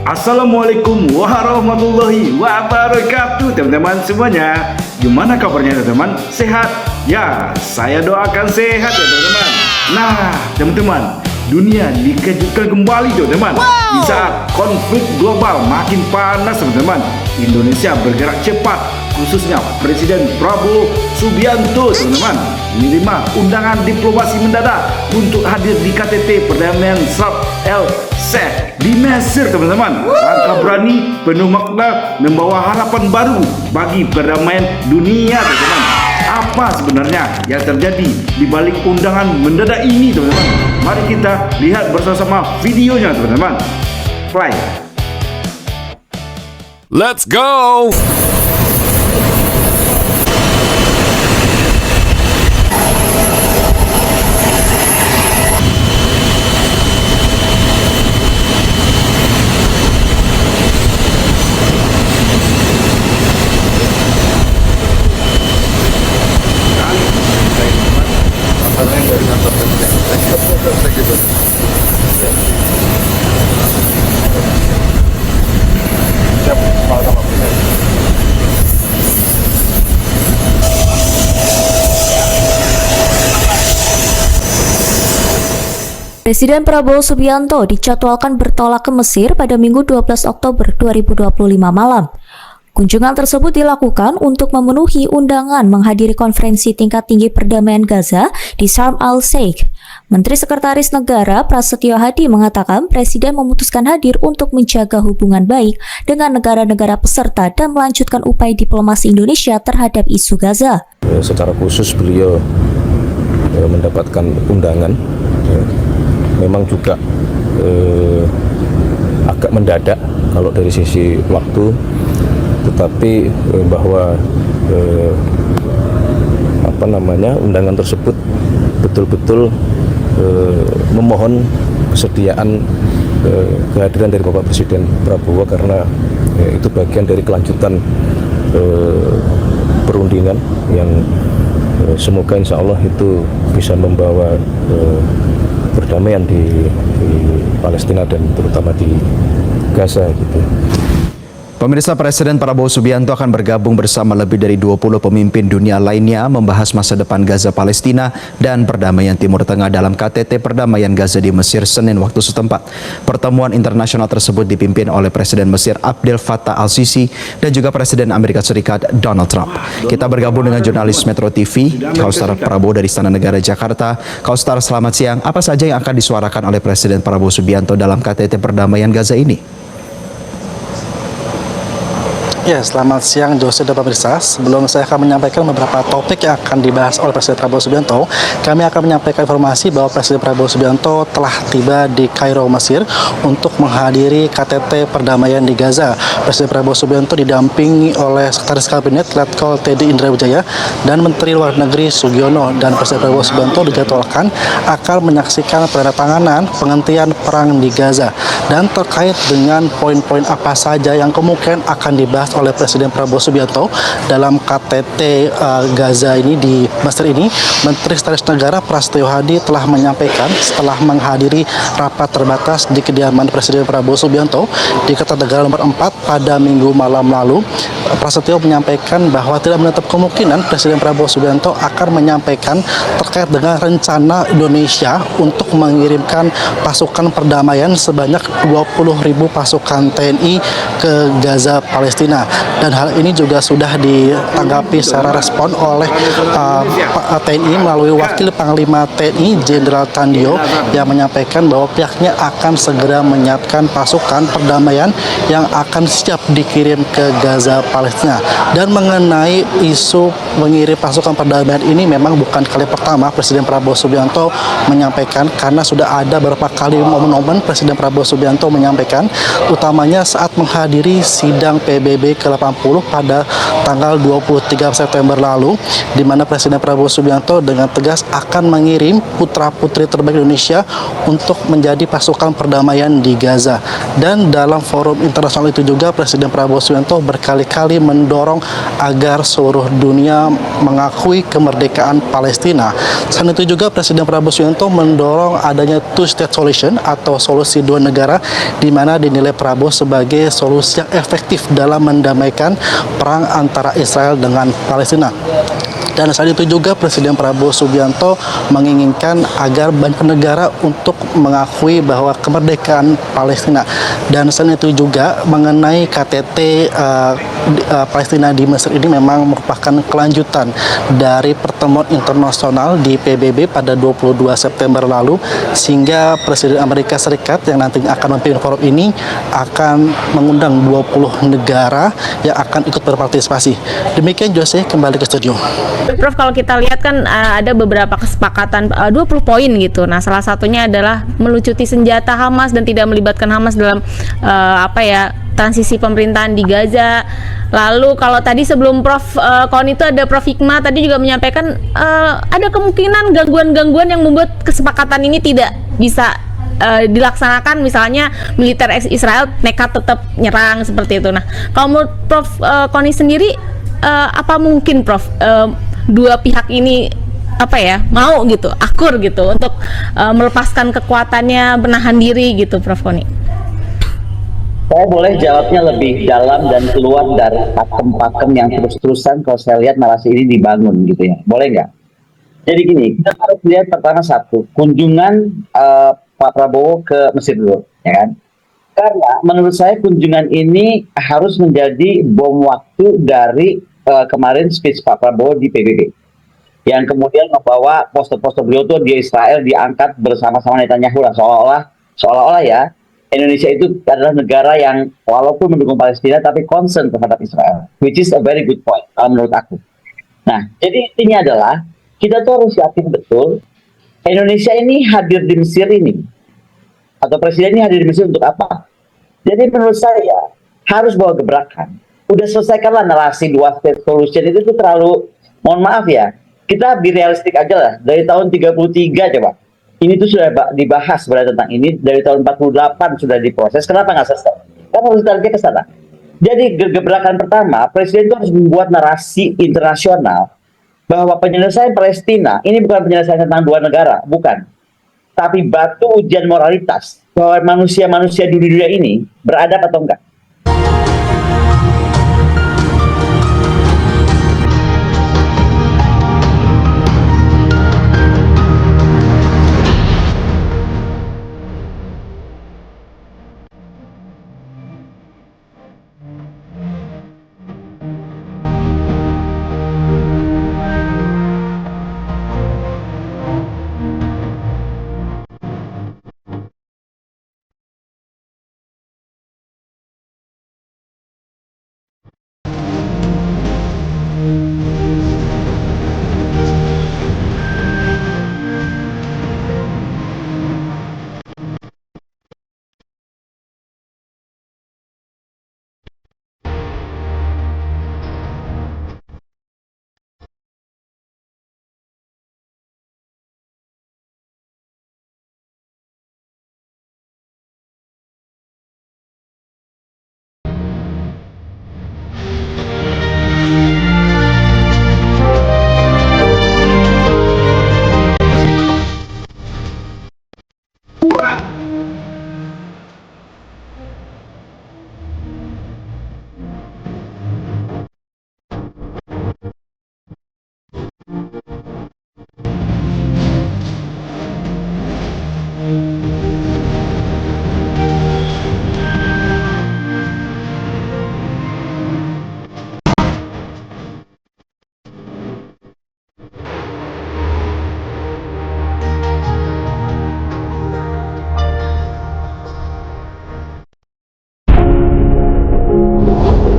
Assalamualaikum warahmatullahi wabarakatuh teman-teman semuanya. Gimana kabarnya teman-teman? Sehat? Ya, saya doakan sehat ya teman-teman. Nah teman-teman, dunia dikejutkan kembali teman-teman. Di saat konflik global makin panas teman-teman, Indonesia bergerak cepat, khususnya Presiden Prabowo Subianto teman-teman menerima undangan diplomasi mendadak untuk hadir di KTT perdamaian Sharm El Sheikh di Mesir teman-teman. Langkah berani penuh makna membawa harapan baru bagi perdamaian dunia teman-teman. Apa sebenarnya yang terjadi di balik undangan mendadak ini teman-teman? Mari kita lihat bersama-sama videonya teman-teman. Play. Let's go! Presiden Prabowo Subianto dijadwalkan bertolak ke Mesir pada Minggu 12 Oktober 2025 malam. Kunjungan tersebut dilakukan untuk memenuhi undangan menghadiri konferensi tingkat tinggi perdamaian Gaza di Sharm El Sheikh. Menteri Sekretaris Negara Prasetyo Hadi mengatakan Presiden memutuskan hadir untuk menjaga hubungan baik dengan negara-negara peserta dan melanjutkan upaya diplomasi Indonesia terhadap isu Gaza. Secara khusus beliau mendapatkan undangan. Memang juga agak mendadak kalau dari sisi waktu, tetapi bahwa undangan tersebut betul-betul memohon kesediaan kehadiran dari Bapak Presiden Prabowo karena itu bagian dari kelanjutan perundingan yang semoga insya Allah itu bisa membawa perdamaian di Palestina dan terutama di Gaza gitu. Pemirsa, Presiden Prabowo Subianto akan bergabung bersama lebih dari 20 pemimpin dunia lainnya membahas masa depan Gaza Palestina dan perdamaian Timur Tengah dalam KTT Perdamaian Gaza di Mesir Senin waktu setempat. Pertemuan internasional tersebut dipimpin oleh Presiden Mesir Abdel Fattah al-Sisi dan juga Presiden Amerika Serikat Donald Trump. Kita bergabung dengan jurnalis Metro TV, Kaustar Prabowo dari Istana Negara Jakarta. Kaustar, selamat siang. Apa saja yang akan disuarakan oleh Presiden Prabowo Subianto dalam KTT Perdamaian Gaza ini? Ya, selamat siang Jose dan pemirsa. Sebelum saya akan menyampaikan beberapa topik yang akan dibahas oleh Presiden Prabowo Subianto, kami akan menyampaikan informasi bahwa Presiden Prabowo Subianto telah tiba di Kairo, Mesir untuk menghadiri KTT Perdamaian di Gaza. Presiden Prabowo Subianto didampingi oleh Sekretaris Kabinet Letkol Teddy Indra Wijaya dan Menteri Luar Negeri Sugiono, dan Presiden Prabowo Subianto dijadwalkan akan menyaksikan penandatanganan penghentian perang di Gaza. Dan terkait dengan poin-poin apa saja yang kemungkinan akan dibahas oleh Presiden Prabowo Subianto dalam KTT Gaza ini di Mesir ini, Menteri Sekretaris Negara Prasetyo Hadi telah menyampaikan setelah menghadiri rapat terbatas di kediaman Presiden Prabowo Subianto di Kertanegara nomor 4 pada Minggu malam lalu. Prasetyo menyampaikan bahwa tidak menutup kemungkinan Presiden Prabowo Subianto akan menyampaikan terkait dengan rencana Indonesia untuk mengirimkan pasukan perdamaian sebanyak 20.000 pasukan TNI ke Gaza Palestina. Dan hal ini juga sudah ditanggapi secara respon oleh TNI melalui Wakil Panglima TNI Jenderal Tandio yang menyampaikan bahwa pihaknya akan segera menyiapkan pasukan perdamaian yang akan siap dikirim ke Gaza Palestina. Dan mengenai isu mengirim pasukan perdamaian ini memang bukan kali pertama Presiden Prabowo Subianto menyampaikan, karena sudah ada beberapa kali momen-momen Presiden Prabowo Subianto menyampaikan, utamanya saat menghadiri sidang PBB ke-80 pada tanggal 23 September lalu, di mana Presiden Prabowo Subianto dengan tegas akan mengirim putra-putri terbaik Indonesia untuk menjadi pasukan perdamaian di Gaza. Dan dalam forum internasional itu juga Presiden Prabowo Subianto berkali-kali mendorong agar seluruh dunia mengakui kemerdekaan Palestina. Selain itu juga Presiden Prabowo Subianto mendorong adanya two-state solution atau solusi dua negara, di mana dinilai Prabowo sebagai solusi yang efektif dalam mendamaikan perang antara Israel dengan Palestina. Dan saat itu juga Presiden Prabowo Subianto menginginkan agar banyak negara untuk mengakui bahwa kemerdekaan Palestina. Dan selain itu juga mengenai KTT Palestina di Mesir ini memang merupakan kelanjutan dari pertemuan internasional di PBB pada 22 September lalu, sehingga Presiden Amerika Serikat yang nantinya akan memimpin forum ini akan mengundang 20 negara yang akan ikut berpartisipasi. Demikian Jose, kembali ke studio. Prof, kalau kita lihat kan ada beberapa kesepakatan 20 poin gitu. Nah, salah satunya adalah melucuti senjata Hamas dan tidak melibatkan Hamas dalam transisi pemerintahan di Gaza. Lalu kalau tadi sebelum Prof Kon itu ada Prof Hikmah tadi juga menyampaikan ada kemungkinan gangguan-gangguan yang membuat kesepakatan ini tidak bisa dilaksanakan, misalnya militer Israel nekat tetap nyerang seperti itu. Nah, kalau menurut Prof Koni sendiri apa mungkin Prof dua pihak ini mau gitu akur gitu untuk melepaskan kekuatannya, menahan diri gitu, Prof Koni? Saya boleh jawabnya lebih dalam dan keluar dari pakem-pakem yang terus-terusan kalau saya lihat narasi ini dibangun gitu ya, boleh nggak? Jadi gini, kita harus lihat pertama satu, kunjungan Pak Prabowo ke Mesir dulu, ya kan? Karena menurut saya kunjungan ini harus menjadi bom waktu dari kemarin speech Pak Prabowo di PBB, yang kemudian membawa poster-poster beliau tuh di Israel diangkat bersama-sama Netanyahu lah, seolah-olah ya Indonesia itu adalah negara yang walaupun mendukung Palestina tapi concern terhadap Israel, which is a very good point menurut aku. Nah, jadi intinya adalah kita tuh harus yakin betul Indonesia ini hadir di Mesir ini, atau presiden ini hadir di Mesir untuk apa? Jadi menurut saya harus bawa gebrakan. Udah selesaikanlah narasi dua state solution itu tuh terlalu, mohon maaf ya, kita be realistik aja lah. Dari tahun 33 coba, ini tuh sudah dibahas sebenarnya tentang ini, dari tahun 48 sudah diproses, kenapa nggak selesai? Kan harus targetnya ke sana. Jadi gebrakan pertama, presiden itu harus membuat narasi internasional bahwa penyelesaian Palestina ini bukan penyelesaian tentang dua negara, bukan, tapi batu ujian moralitas bahwa manusia-manusia di dunia ini beradab atau enggak.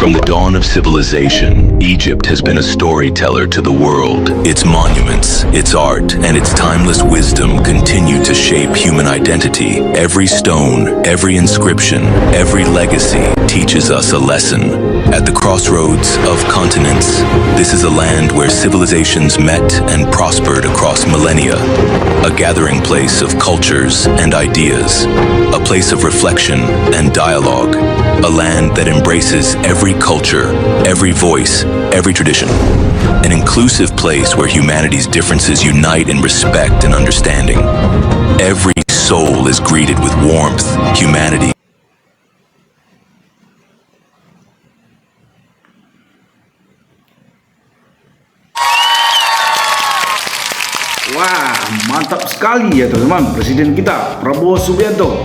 From the dawn of civilization, Egypt has been a storyteller to the world. Its monuments, its art, and its timeless wisdom continue to shape human identity. Every stone, every inscription, every legacy teaches us a lesson. At the crossroads of continents, this is a land where civilizations met and prospered across millennia. A gathering place of cultures and ideas. A place of reflection and dialogue. A land that embraces every culture, every voice, every tradition. An inclusive place where humanity's differences unite in respect and understanding. Every soul is greeted with warmth, humanity. Wah, mantap sekali ya teman-teman Presiden kita Prabowo Subianto.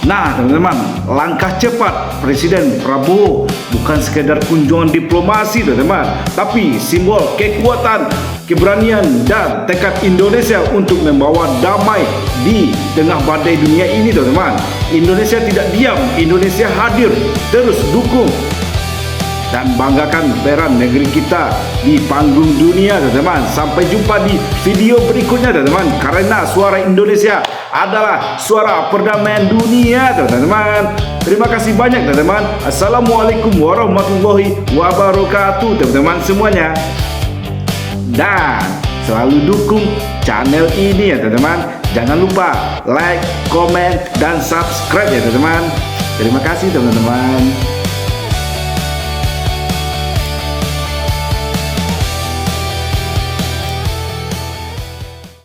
Nah teman-teman, langkah cepat Presiden Prabowo bukan sekedar kunjungan diplomasi teman-teman, tapi simbol kekuatan, keberanian dan tekad Indonesia untuk membawa damai di tengah badai dunia ini teman-teman. Indonesia tidak diam, Indonesia hadir, terus dukung dan banggakan peran negeri kita di panggung dunia teman-teman. Sampai jumpa di video berikutnya teman-teman, karena suara Indonesia adalah suara perdamaian dunia teman-teman. Terima kasih banyak teman-teman. Assalamualaikum warahmatullahi wabarakatuh teman-teman semuanya. Dan selalu dukung channel ini ya teman-teman. Jangan lupa like, komen, dan subscribe ya teman-teman. Terima kasih teman-teman.